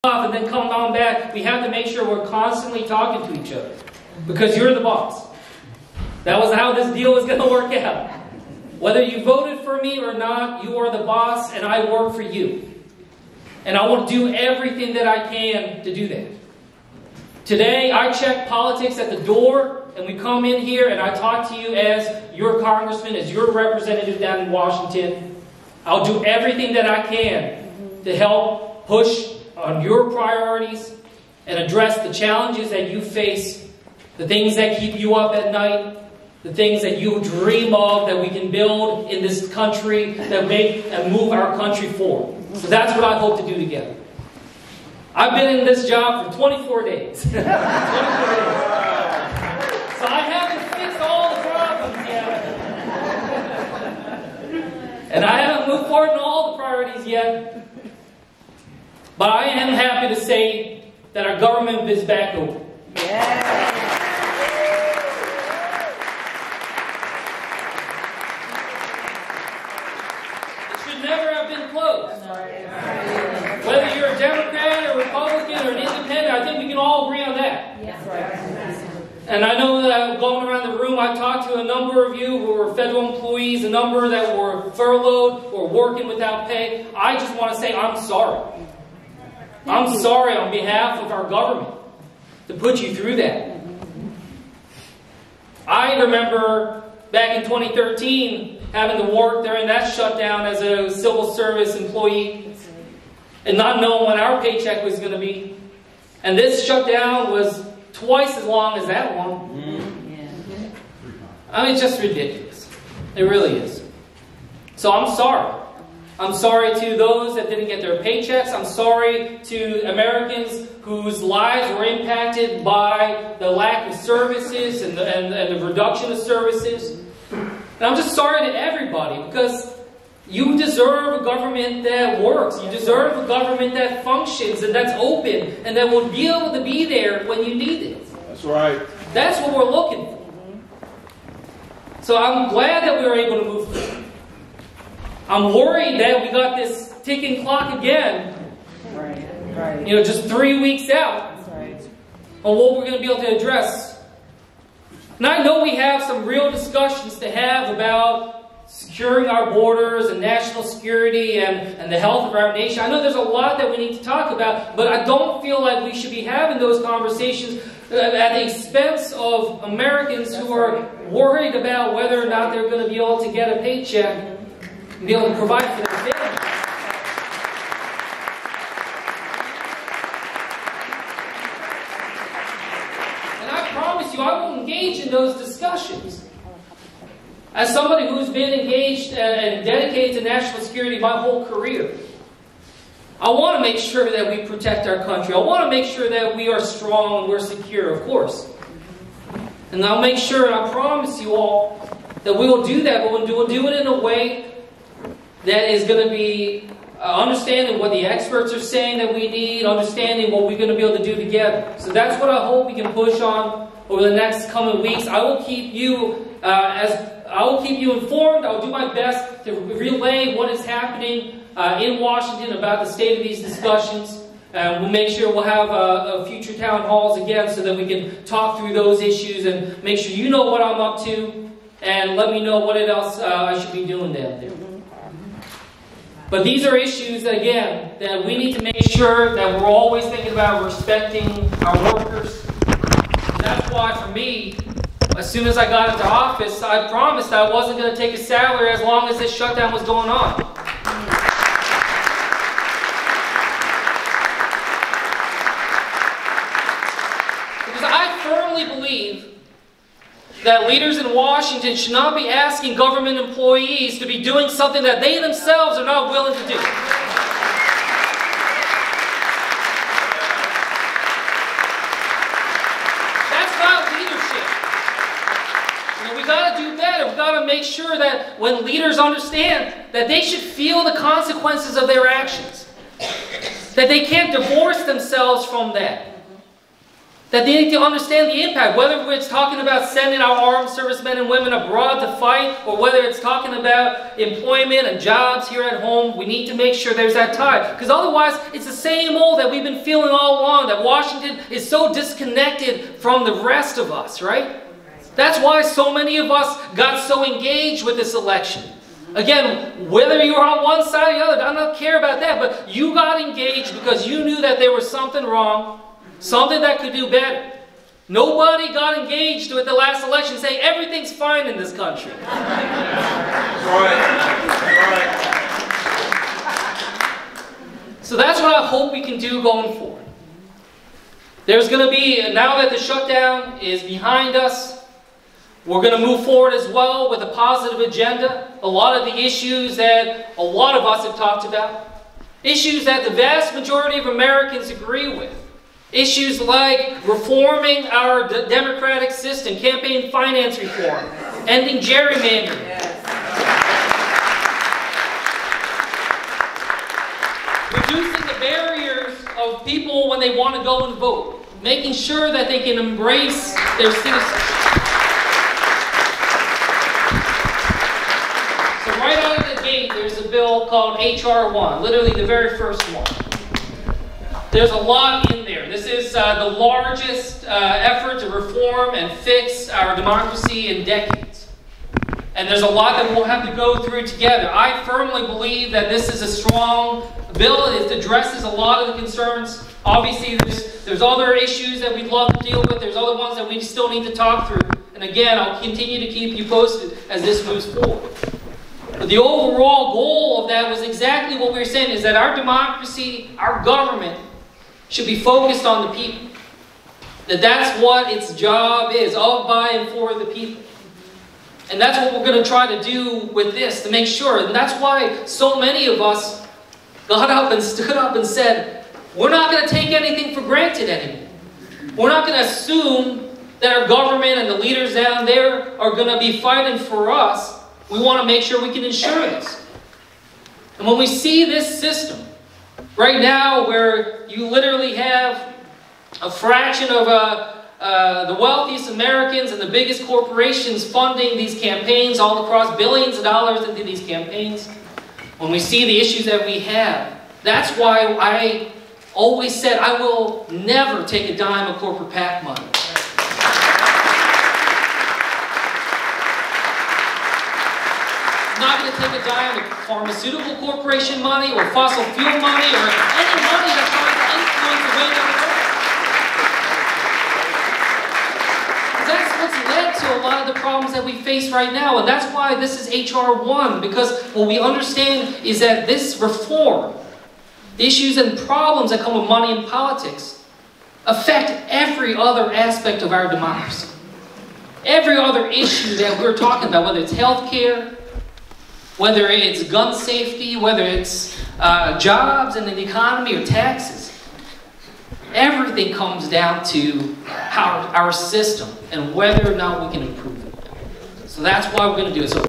off and then come on back. We have to make sure we're constantly talking to each other. Because you're the boss. That was how this deal was going to work out. Whether you voted for me or not, you are the boss and I work for you. And I will do everything that I can to do that. Today, I check politics at the door, and we come in here and I talk to you as your congressman, as your representative down in Washington. I'll do everything that I can to help push on your priorities and address the challenges that you face, the things that keep you up at night, the things that you dream of that we can build in this country that make and move our country forward. So that's what I hope to do together. I've been in this job for 24 days. 24 days. So I haven't fixed all the problems yet. And I haven't moved forward in all the priorities yet. But I am happy to say that our government is back open. Yeah. It should never have been closed. Whether you're a Democrat or Republican or an independent, I think we can all agree on that. And I know that going around the room, I talked to a number of you who were federal employees, a number that were furloughed or working without pay. I just want to say I'm sorry. I'm sorry on behalf of our government to put you through that. I remember back in 2013 having to work during that shutdown as a civil service employee and not knowing when our paycheck was going to be. And this shutdown was twice as long as that one. I mean, it's just ridiculous. It really is. So I'm sorry. I'm sorry to those that didn't get their paychecks. I'm sorry to Americans whose lives were impacted by the lack of services and the reduction of services. And I'm just sorry to everybody because you deserve a government that works. You deserve a government that functions and that's open and that will be able to be there when you need it. That's right. That's what we're looking for. So I'm glad that we were able to move forward. I'm worried that we got this ticking clock again. Right. You know, just 3 weeks out on what we're going to be able to address. And I know we have some real discussions to have about securing our borders and national security and the health of our nation. I know there's a lot that we need to talk about, but I don't feel like we should be having those conversations at the expense of Americans who are worried about whether or not they're going to be able to get a paycheck and be able to provide for their families. And I promise you, I will engage in those discussions. As somebody who's been engaged and dedicated to national security my whole career, I want to make sure that we protect our country. I want to make sure that we are strong and we're secure, of course. And I'll make sure, and I promise you all, that we will do that, but we'll do it in a way that is going to be understanding what the experts are saying that we need, understanding what we're going to be able to do together. So that's what I hope we can push on over the next coming weeks. I will keep you informed. I'll do my best to relay what is happening in Washington about the state of these discussions. We'll make sure we'll have future town halls again so that we can talk through those issues and make sure you know what I'm up to and let me know what else I should be doing down there. But these are issues, again, that we need to make sure that we're always thinking about respecting our workers. And that's why, for me, as soon as I got into office, I promised I wasn't going to take a salary as long as this shutdown was going on. Because I firmly believe that leaders in Washington should not be asking government employees to be doing something that they themselves are not willing to do. That's not leadership. You know, we got to do better. We got to make sure that when leaders understand that they should feel the consequences of their actions, that they can't divorce themselves from that. That they need to understand the impact, whether it's talking about sending our armed servicemen and women abroad to fight, or whether it's talking about employment and jobs here at home. We need to make sure there's that tie. Because otherwise, it's the same old that we've been feeling all along, that Washington is so disconnected from the rest of us, right? That's why so many of us got so engaged with this election. Again, whether you're on one side or the other, I don't care about that, but you got engaged because you knew that there was something wrong, something that could do better. Nobody got engaged with the last election saying everything's fine in this country. Right. So that's what I hope we can do going forward. There's going to be, now that the shutdown is behind us, we're going to move forward as well with a positive agenda. A lot of the issues that a lot of us have talked about. Issues that the vast majority of Americans agree with. Issues like reforming our democratic system, campaign finance reform, ending gerrymandering. Reducing the barriers of people when they want to go and vote. Making sure that they can embrace their citizenship. So right out of the gate, there's a bill called H.R. 1, literally the very first one. There's a lot in there. This is the largest effort to reform and fix our democracy in decades. And there's a lot that we'll have to go through together. I firmly believe that this is a strong bill. It addresses a lot of the concerns. Obviously, there's other issues that we'd love to deal with. There's other ones that we still need to talk through. And again, I'll continue to keep you posted as this moves forward. But the overall goal of that was exactly what we were saying, is that our democracy, our government, should be focused on the people. That's what its job is, of, by, and for the people. And that's what we're going to try to do with this, to make sure. And that's why so many of us got up and stood up and said, we're not going to take anything for granted anymore. We're not going to assume that our government and the leaders down there are going to be fighting for us. We want to make sure we can ensure this. And when we see this system, right now, where you literally have a fraction of the wealthiest Americans and the biggest corporations funding these campaigns all across, billions of dollars into these campaigns, when we see the issues that we have, that's why I always said I will never take a dime of corporate PAC money. I'm not going to take a dime of pharmaceutical corporation money or fossil fuel money or any money that tries to influence the way that we work. That's what's led to a lot of the problems that we face right now, and that's why this is H.R. 1, because what we understand is that this reform, the issues and problems that come with money and politics, affect every other aspect of our democracy. Every other issue that we're talking about, whether it's health care, whether it's gun safety, whether it's jobs and the economy or taxes. Everything comes down to our system and whether or not we can improve it. So that's why we're going to do it. So